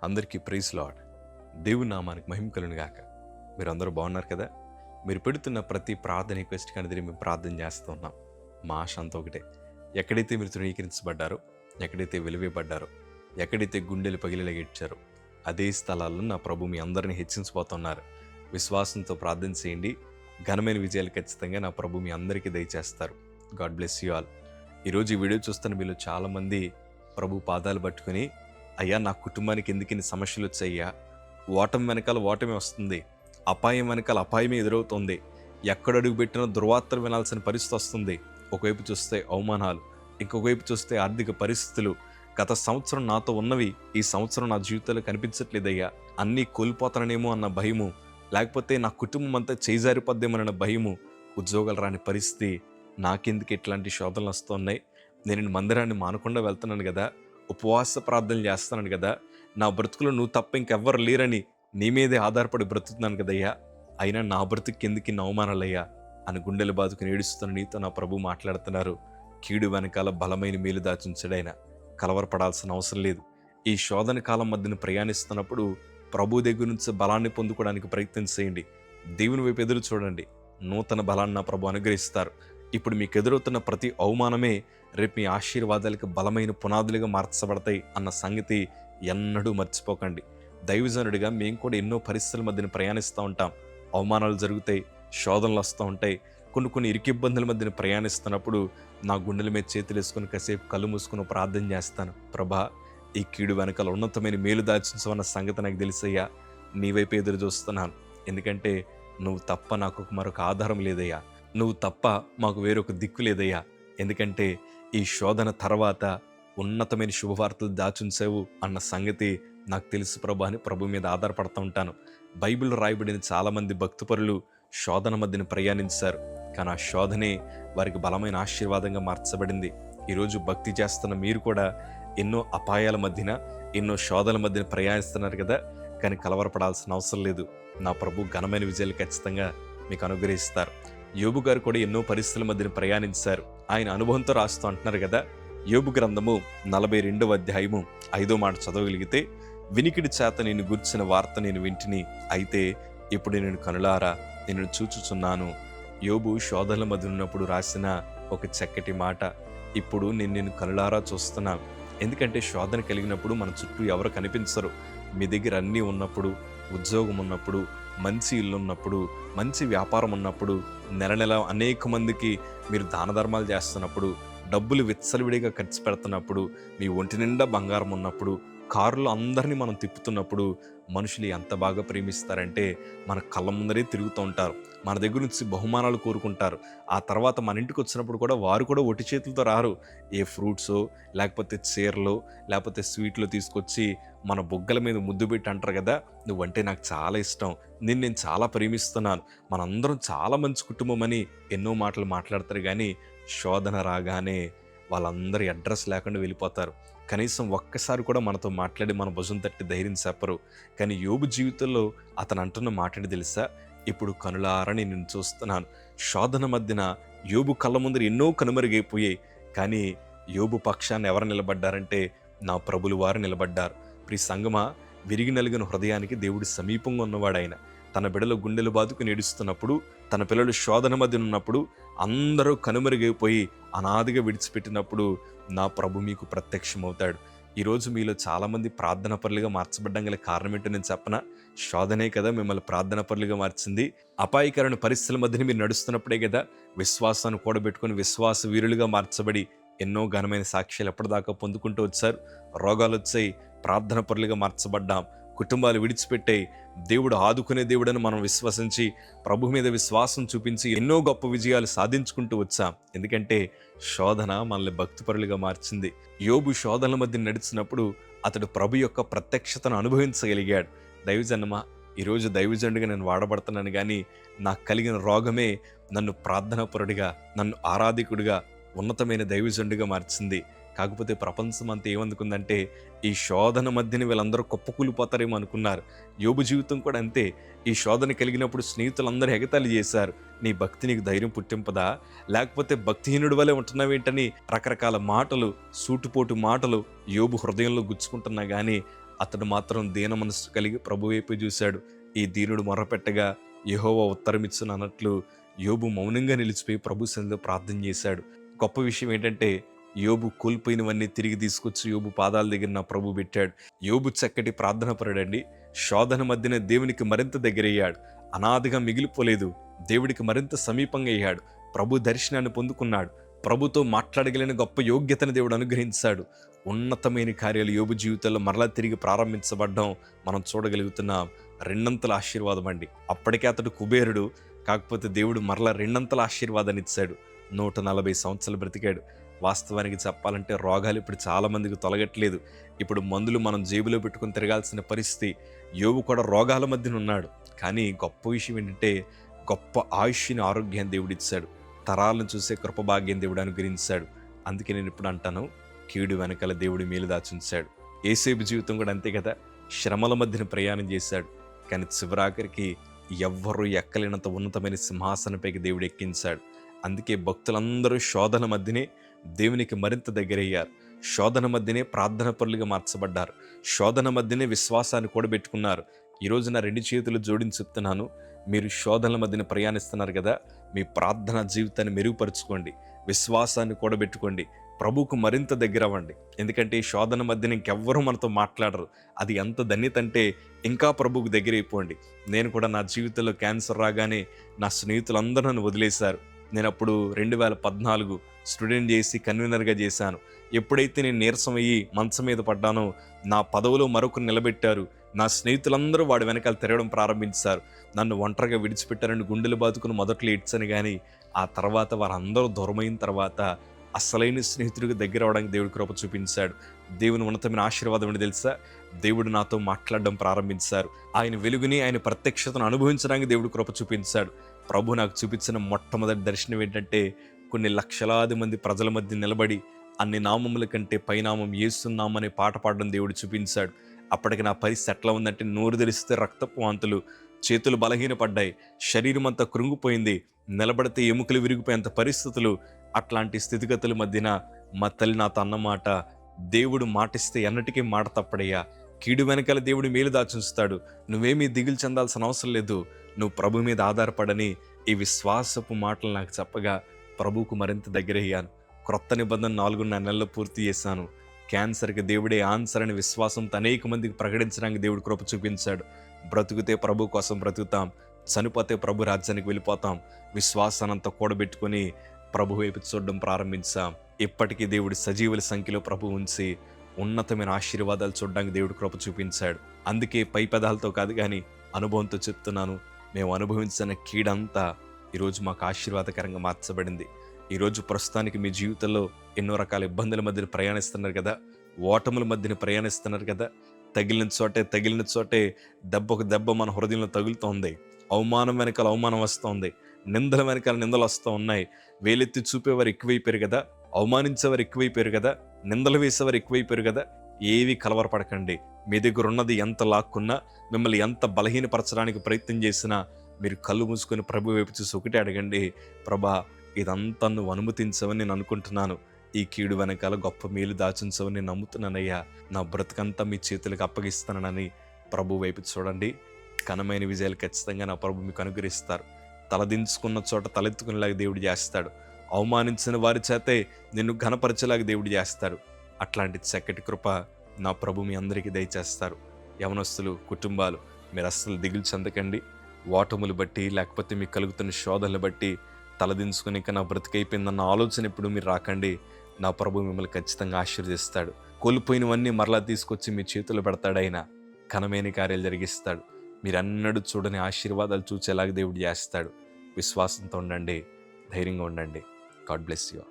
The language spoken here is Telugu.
అందరికీ ప్రైజ్ లార్డ్. దేవుని నామానికి మహిమ కలుగును గాక. మీరందరూ బాగున్నారు కదా? మీరు పెడుతున్న ప్రతి ప్రార్థన రిక్వెస్ట్ అనేది మేము ప్రార్థన చేస్తూ ఉన్నాం. మా ఆశ అంతా ఒకటే, ఎక్కడైతే మీరు తృణీకరించబడ్డారో, ఎక్కడైతే వెలివేయబడ్డారో, ఎక్కడైతే గుండెలు పగిలేలాగా ఇచ్చారో అదే స్థలాల్లో నా ప్రభు మీ అందరిని హెచ్చించబోతున్నారు. విశ్వాసంతో ప్రార్థన చేయండి. ఘనమైన విజయాలు ఖచ్చితంగా నా ప్రభు మీ అందరికీ దయచేస్తారు. God bless you all. ఈరోజు ఈ వీడియో చూస్తున్న మీలో చాలామంది ప్రభు పాదాలు పట్టుకుని, అయ్యా నా కుటుంబానికి ఎందుకు ఇన్ని సమస్యలు వచ్చాయ్యా, ఓటమి వెనకాల ఓటమి వస్తుంది, అపాయం వెనకాల అపాయమే ఎదురవుతుంది, ఎక్కడ అడుగు పెట్టినా దుర్వార్తలు వినాల్సిన పరిస్థితి వస్తుంది, ఒకవైపు చూస్తే అవమానాలు, ఇంకొక వైపు చూస్తే ఆర్థిక పరిస్థితులు, గత సంవత్సరం నాతో ఉన్నవి ఈ సంవత్సరం నా జీవితంలో కనిపించట్లేదయ్యా, అన్నీ కోల్పోతాననేమో అన్న భయము, లేకపోతే నా కుటుంబం అంతా చేజారిపోద్దేమన్న భయము, ఉద్యోగాలు రాని పరిస్థితి, నాకెందుకు ఇట్లాంటి శోధనలు వస్తున్నాయి, నేను మందిరాన్ని మానకుండా వెళ్తున్నాను కదా, ఉపవాస ప్రార్థనలు చేస్తున్నాను కదా, నా బ్రతుకులో నువ్వు తప్ప ఇంకెవ్వరు లేరని నీ మీదే ఆధారపడి బ్రతుకుతున్నాను కదయ్యా, అయినా నా బ్రతుకు ఎందుకు ఇన్ని అవమానాలయ్యా అని గుండెలు బాదుకుని ఏడుస్తున్న నీతో నా ప్రభు మాట్లాడుతున్నారు. కీడు వెనకాల బలమైన మేలు దాచుంచడైనా కలవరపడాల్సిన అవసరం లేదు. ఈ శోధన కాలం మధ్యన ప్రయాణిస్తున్నప్పుడు ప్రభు దగ్గర నుంచి బలాన్ని పొందుకోవడానికి ప్రయత్నం చేయండి. దేవుని వైపు ఎదురు చూడండి. నూతన బలాన్ని నా ప్రభు అనుగ్రహిస్తారు. ఇప్పుడు మీకు ఎదురవుతున్న ప్రతి అవమానమే రేపు మీ ఆశీర్వాదాలకు బలమైన పునాదులుగా మార్చబడతాయి అన్న సంగతి ఎన్నడూ మర్చిపోకండి. దైవజనుడిగా మేము కూడా ఎన్నో పరిస్థితుల మధ్యన ప్రయాణిస్తూ ఉంటాం. అవమానాలు జరుగుతాయి, శోధనలు వస్తూ ఉంటాయి. కొన్ని ఇరుకిబ్బందుల మధ్యన ప్రయాణిస్తున్నప్పుడు నా గుండెల మీద చేతులు వేసుకుని కాసేపు కళ్ళు మూసుకుని ప్రార్థన చేస్తాను. ప్రభా, ఈ కీడు వెనకాల ఉన్నతమైన మేలు దాచించమన్న సంగతి నాకు తెలుసయ్యా, నీ వైపు ఎదురు చూస్తున్నాను. ఎందుకంటే నువ్వు తప్ప నాకు మరొక ఆధారం లేదయ్యా, నువ్వు తప్ప మాకు వేరొక దిక్కు లేదయ్యా. ఎందుకంటే ఈ శోధన తర్వాత ఉన్నతమైన శుభవార్తలు దాచుంచావు అన్న సంగతి నాకు తెలుసు ప్రభు అని ప్రభు మీద ఆధారపడుతూ ఉంటాను. బైబిల్లో రాయబడిన చాలామంది భక్తిపరులు శోధన మధ్యన ప్రయాణించారు, కానీ ఆ శోధనే వారికి బలమైన ఆశీర్వాదంగా మార్చబడింది. ఈరోజు భక్తి చేస్తున్న మీరు కూడా ఎన్నో అపాయాల మధ్యన, ఎన్నో శోధనల మధ్యన ప్రయాణిస్తున్నారు కదా, కానీ కలవరపడాల్సిన అవసరం లేదు. నా ప్రభు ఘనమైన విజయాలు ఖచ్చితంగా మీకు అనుగ్రహిస్తారు. యోబు గారు కూడా ఎన్నో పరిస్థితుల మధ్యన ప్రయాణించారు. ఆయన అనుభవంతో రాస్తూ అంటున్నారు కదా, యోబు గ్రంథము 42వ అధ్యాయము 5వ మాట చదవగలిగితే, వినికిడి చేత నేను గుర్చిన వార్త నేను వింటిని, అయితే ఇప్పుడు నేను కనులారా నేను చూచుచున్నాను. యోబు శోధనల మధ్య ఉన్నప్పుడు రాసిన ఒక చక్కటి మాట, ఇప్పుడు నేను కనులారా చూస్తున్నాను. ఎందుకంటే శోధన కలిగినప్పుడు మన చుట్టూ ఎవరు కనిపించరు. మీ దగ్గర అన్నీ ఉన్నప్పుడు, ఉద్యోగం ఉన్నప్పుడు, మంచి ఇల్లు ఉన్నప్పుడు, మంచి వ్యాపారం ఉన్నప్పుడు, నెల అనేక మందికి మీరు దాన ధర్మాలు చేస్తున్నప్పుడు, డబ్బులు విచ్చలవిడిగా ఖర్చు పెడుతున్నప్పుడు, మీ ఒంటి నిండా బంగారం ఉన్నప్పుడు, కారులో అందరినీ మనం తిప్పుతున్నప్పుడు మనుషులు ఎంత బాగా ప్రేమిస్తారంటే మన కళ్ళ ముందరే తిరుగుతూ ఉంటారు. మన దగ్గర నుంచి బహుమానాలు కోరుకుంటారు. ఆ తర్వాత మన ఇంటికి వచ్చినప్పుడు కూడా వారు కూడా ఒట్టి చేతులతో రారు. ఏ ఫ్రూట్సో, లేకపోతే చీరలో, లేకపోతే స్వీట్లు తీసుకొచ్చి మన బొగ్గల మీద ముద్దు పెట్టి అంటారు కదా, నువ్వంటే నాకు చాలా ఇష్టం, నేను చాలా ప్రేమిస్తున్నాను, మనందరం చాలా మంచి కుటుంబం అని ఎన్నో మాటలు మాట్లాడతారు. కానీ శోధన రాగానే వాళ్ళందరూ అడ్రస్ లేకుండా వెళ్ళిపోతారు. కనీసం ఒక్కసారి కూడా మనతో మాట్లాడి మన భుజం తట్టి ధైర్యం చెప్పరు. కానీ యోబు జీవితంలో అతను అంటున్న మాటని తెలుసా, ఇప్పుడు కనులారని నేను చూస్తున్నాను. శోధన మధ్యన యోబు కళ్ళ ముందర ఎన్నో కనుమరుగైపోయాయి, కానీ యోబు పక్షాన్ని ఎవరు నిలబడ్డారంటే నా ప్రభులు వారు నిలబడ్డారు. ప్రియ సంగమా, విరిగి నలిగిన హృదయానికి దేవుడు సమీపంగా ఉన్నవాడు. ఆయన తన బిడలు గుండెలు బాదుకుని ఏడుస్తున్నప్పుడు, తన పిల్లలు శోధన మధ్య ఉన్నప్పుడు, అందరూ కనుమరుగైపోయి అనాదిగా విడిచిపెట్టినప్పుడు నా ప్రభు మీకు ప్రత్యక్షమవుతాడు. ఈరోజు మీలో చాలామంది ప్రార్థన పరులుగా మార్చబడ్డం గల కారణం ఏంటో నేను చెప్పనా? శోధనే కదా మిమ్మల్ని ప్రార్థన పరులుగా మార్చింది. అపాయకరమైన పరిస్థితుల మధ్యన మీరు నడుస్తున్నప్పుడే కదా విశ్వాసాన్ని కూడబెట్టుకుని విశ్వాస వీరులుగా మార్చబడి ఎన్నో ఘనమైన సాక్ష్యాలు ఎప్పటిదాకా పొందుకుంటూ వచ్చారు. రోగాలు వచ్చాయి, ప్రార్థన పరులుగా మార్చబడ్డాం. కుటుంబాలు విడిచిపెట్టాయి, దేవుడు ఆదుకునే దేవుడని మనం విశ్వసించి ప్రభు మీద విశ్వాసం చూపించి ఎన్నో గొప్ప విజయాలు సాధించుకుంటూ వచ్చాం. ఎందుకంటే శోధన మనల్ని భక్తిపరులుగా మార్చింది. యోబు శోధనల మధ్య నడిచినప్పుడు అతడు ప్రభు యొక్క ప్రత్యక్షతను అనుభవించగలిగాడు. దైవజనమా, ఈరోజు దైవజనుడిగా నేను వాడబడుతున్నాను, కానీ నాకు కలిగిన రోగమే నన్ను ప్రార్థనాపరుడిగా, నన్ను ఆరాధికుడిగా, ఉన్నతమైన దైవజనుడిగా మార్చింది. కాకపోతే ప్రపంచం అంతా ఏమనుకుందంటే ఈ శోధన మధ్యన వీళ్ళందరూ కుప్పకూలిపోతారేమో అనుకున్నారు. యోబు జీవితం కూడా అంతే. ఈ శోధన కలిగినప్పుడు స్నేహితులందరూ ఎగతాళి చేశారు. నీ భక్తి నీకు ధైర్యం పుట్టింపదా, లేకపోతే భక్తిహీనుడి వలె ఉంటున్నావేంటని రకరకాల మాటలు, సూటుపోటు మాటలు యోబు హృదయంలో గుచ్చుకుంటున్నా కానీ అతడు మాత్రం దీన మనస్సు కలిగి ప్రభు వైపు చూశాడు. ఈ దీనుడు మొర్రపెట్టగా యెహోవా ఉత్తరమిచ్చును అన్నట్లు యోబు మౌనంగా నిలిచిపోయి ప్రభు సన్నిధిలో ప్రార్థన చేశాడు. గొప్ప విషయం ఏంటంటే యోబు కోల్పోయినవన్నీ తిరిగి తీసుకొచ్చి యోబు పాదాల దగ్గర నా ప్రభు పెట్టాడు. యోబు చక్కటి ప్రార్థన పరుడండి. శోధన మధ్యన దేవునికి మరింత దగ్గరయ్యాడు. అనాదిగా మిగిలిపోలేదు. దేవుడికి మరింత సమీపంగా అయ్యాడు. ప్రభు దర్శనాన్ని పొందుకున్నాడు. ప్రభుతో మాట్లాడగలిగిన గొప్ప యోగ్యతను దేవుడు అనుగ్రహించాడు. ఉన్నతమైన కార్యాలు యోబు జీవితంలో మరలా తిరిగి ప్రారంభించబడ్డం మనం చూడగలుగుతున్నాం. రెండంతల ఆశీర్వాదం అండి. అప్పటికే అతడు కుబేరుడు, కాకపోతే దేవుడు మరలా రెండంతల ఆశీర్వాదాన్ని ఇచ్చాడు. 140 సంవత్సరాలు బ్రతికాడు. వాస్తవానికి చెప్పాలంటే రోగాలు ఇప్పుడు చాలామందికి తొలగట్లేదు. ఇప్పుడు మందులు మనం జేబులో పెట్టుకుని తిరగాల్సిన పరిస్థితి. యోబు కూడా రోగాల మధ్యన ఉన్నాడు. కానీ గొప్ప విషయం ఏంటంటే గొప్ప ఆయుష్ని, ఆరోగ్యాన్ని దేవుడిచ్చాడు. తరాలను చూసే కృపభాగ్యం దేవుడు అనుగ్రహించాడు. అందుకే నేను ఇప్పుడు అంటాను, కీడు వెనకాల దేవుడి మేలు దాచుంచాడు. యేసేపు జీవితం కూడా అంతే కదా. శ్రమల మధ్యన ప్రయాణం చేశాడు. కానీ చివరాఖరికి ఎవ్వరూ ఎక్కలేనంత ఉన్నతమైన సింహాసనంపైకి దేవుడు ఎక్కించాడు. అందుకే భక్తులందరూ శోధన మధ్యనే దేవునికి మరింత దగ్గరయ్యారు. శోధన మధ్యనే ప్రార్థన పరులుగా మార్చబడ్డారు. శోధన మధ్యనే విశ్వాసాన్ని కూడబెట్టుకున్నారు. ఈరోజు నా 2 చేతులు జోడించి చెప్తున్నాను, మీరు శోధనల మధ్యన ప్రయాణిస్తున్నారు కదా, మీ ప్రార్థన జీవితాన్ని మెరుగుపరుచుకోండి, విశ్వాసాన్ని కూడబెట్టుకోండి, ప్రభువుకు మరింత దగ్గర అవ్వండి. ఎందుకంటే ఈ శోధన మధ్యన ఇంకెవ్వరూ మనతో మాట్లాడరు. అది ఎంత ధన్యత అంటే ఇంకా ప్రభువుకు దగ్గర అయిపోండి. నేను కూడా నా జీవితంలో క్యాన్సర్ రాగానే నా స్నేహితులందరూ నన్ను వదిలేశారు. నేను అప్పుడు 2014 స్టూడెంట్ చేసి కన్వీనర్గా చేశాను. ఎప్పుడైతే నేను నీరసం అయ్యి మంచం మీద పడ్డానో నా పదవిలో మరొకరు నిలబెట్టారు. నా స్నేహితులందరూ వాడి వెనకాల తిరగడం ప్రారంభించారు. నన్ను ఒంటరిగా విడిచిపెట్టారని గుండెలు బాదుకుని మొదట్లో ఏడ్చాను. కానీ ఆ తర్వాత వారందరూ దూరమైన తర్వాత అసలైన స్నేహితుడికి దగ్గర అవడానికి దేవుడి కృప చూపించాడు. దేవుని ఉన్నతమైన ఆశీర్వాదం అని తెలుసా, దేవుడు నాతో మాట్లాడడం ప్రారంభించారు. ఆయన వెలుగుని, ఆయన ప్రత్యక్షతను అనుభవించడానికి దేవుడు కృప చూపించాడు. ప్రభు నాకు చూపించిన మొట్టమొదటి దర్శనం ఏంటంటే, కొన్ని లక్షలాది మంది ప్రజల మధ్య నిలబడి అన్ని నామముల కంటే పైనామం యేసునామనే పాట పాడడం దేవుడు చూపించాడు. అప్పటికి నా పరిస్థితి ఎట్లా ఉందంటే, నోరు తెరిస్తే రక్తపు వాంతులు, చేతులు బలహీనపడ్డాయి, శరీరం అంతా కృంగిపోయింది, నిలబడితే ఎముకలు విరిగిపోయేంత పరిస్థితులు. అట్లాంటి స్థితిగతుల మధ్యన మా తల్లి నాతో అన్నమాట, దేవుడు మాటిస్తే ఎన్నటికీ మాట తప్పడయ్యా, కీడు వెనకాల దేవుడు మేలు దాచుంచుతాడు, నువ్వేమీ దిగులు చెందాల్సిన అవసరం లేదు, నువ్వు ప్రభు మీద ఆధారపడని ఈ విశ్వాసపు మాటలు నాకు చెప్పగా ప్రభువుకు మరింత దగ్గరయ్యాను. క్రొత్త నిబంధన 4.5 నెలల్లో పూర్తి చేశాను. క్యాన్సర్కి దేవుడే ఆన్సర్ అని విశ్వాసంతో అనేక మందికి ప్రకటించడానికి దేవుడు కృప చూపించాడు. బ్రతుకుతే ప్రభు కోసం బ్రతుకుతాం, చనిపోతే ప్రభు రాజ్యానికి వెళ్ళిపోతాం. విశ్వాసానంతా కూడబెట్టుకొని ప్రభు వైపు చూడడం ప్రారంభించాం. ఇప్పటికీ దేవుడు సజీవుల సంఖ్యలో ప్రభు ఉంచి ఉన్నతమైన ఆశీర్వాదాలు చూడడానికి దేవుడు కృప చూపించాడు. అందుకే పై పదాలతో కాదు కానీ అనుభవంతో చెప్తున్నాను, మేము అనుభవించిన కీడంతా ఈరోజు మాకు ఆశీర్వాదకరంగా మార్చబడింది. ఈరోజు ప్రస్తుతానికి మీ జీవితంలో ఎన్నో రకాల ఇబ్బందుల మధ్యన ప్రయాణిస్తున్నారు కదా, ఓటముల మధ్యన ప్రయాణిస్తున్నారు కదా. తగిలిన చోటే దెబ్బకు దెబ్బ మన హృదయంలో తగులుతోంది. అవమానం వెనకాల అవమానం వస్తోంది, నిందల వెనకాల నిందలు వస్తూ ఉన్నాయి. వేలెత్తి చూపేవారు ఎక్కువైపోయారు కదా, అవమానించేవారు ఎక్కువైపోయారు కదా, నిందలు వేసేవారు ఎక్కువైపోయారు కదా. ఏవి కలవరపడకండి. మీ దగ్గర ఉన్నది ఎంత లాక్కున్నా, మిమ్మల్ని ఎంత బలహీనపరచడానికి ప్రయత్నం చేసినా మీరు కళ్ళు మూసుకొని ప్రభు వైపు చూసి ఒకటే అడగండి, ప్రభా ఇదంతా నువ్వు అనుమతించవని నేను అనుకుంటున్నాను, ఈ కీడు వెనకాల గొప్ప మేలు దాచుంచవని నేను నమ్ముతున్నానయ్యా, నా బ్రతుకంతా మీ చేతులకు అప్పగిస్తానని ప్రభు వైపు చూడండి. ఘనమైన విజయాలు ఖచ్చితంగా నా ప్రభు మీకు అనుగ్రహిస్తారు. తలదించుకున్న చోట తలెత్తుకునేలాగా దేవుడు చేస్తాడు. అవమానించిన వారి చేతే నిన్ను ఘనపరచేలాగా దేవుడు చేస్తాడు. అట్లాంటి చక్కటి కృప నా ప్రభు మీ అందరికీ దయచేస్తారు. యవనస్తులు, కుటుంబాలు, మీరు అస్సలు దిగులు చెందకండి. ఓటములు బట్టి లేకపోతే మీకు కలుగుతున్న శోధనలు బట్టి తలదించుకుని ఇంకా నా బ్రతికైపోయిందన్న ఆలోచన ఇప్పుడు మీరు రాకండి. నా ప్రభు మిమ్మల్ని ఖచ్చితంగా ఆశీర్వదిస్తాడు. కోల్పోయినవన్నీ మరలా తీసుకొచ్చి మీ చేతులు పెడతాడు. ఆయన ఘనమైన కార్యాలు జరిగిస్తాడు. మీరన్నడూ చూడని ఆశీర్వాదాలు చూచేలాగా దేవుడు చేస్తాడు. విశ్వాసంతో ఉండండి, ధైర్యంగా ఉండండి. God bless you.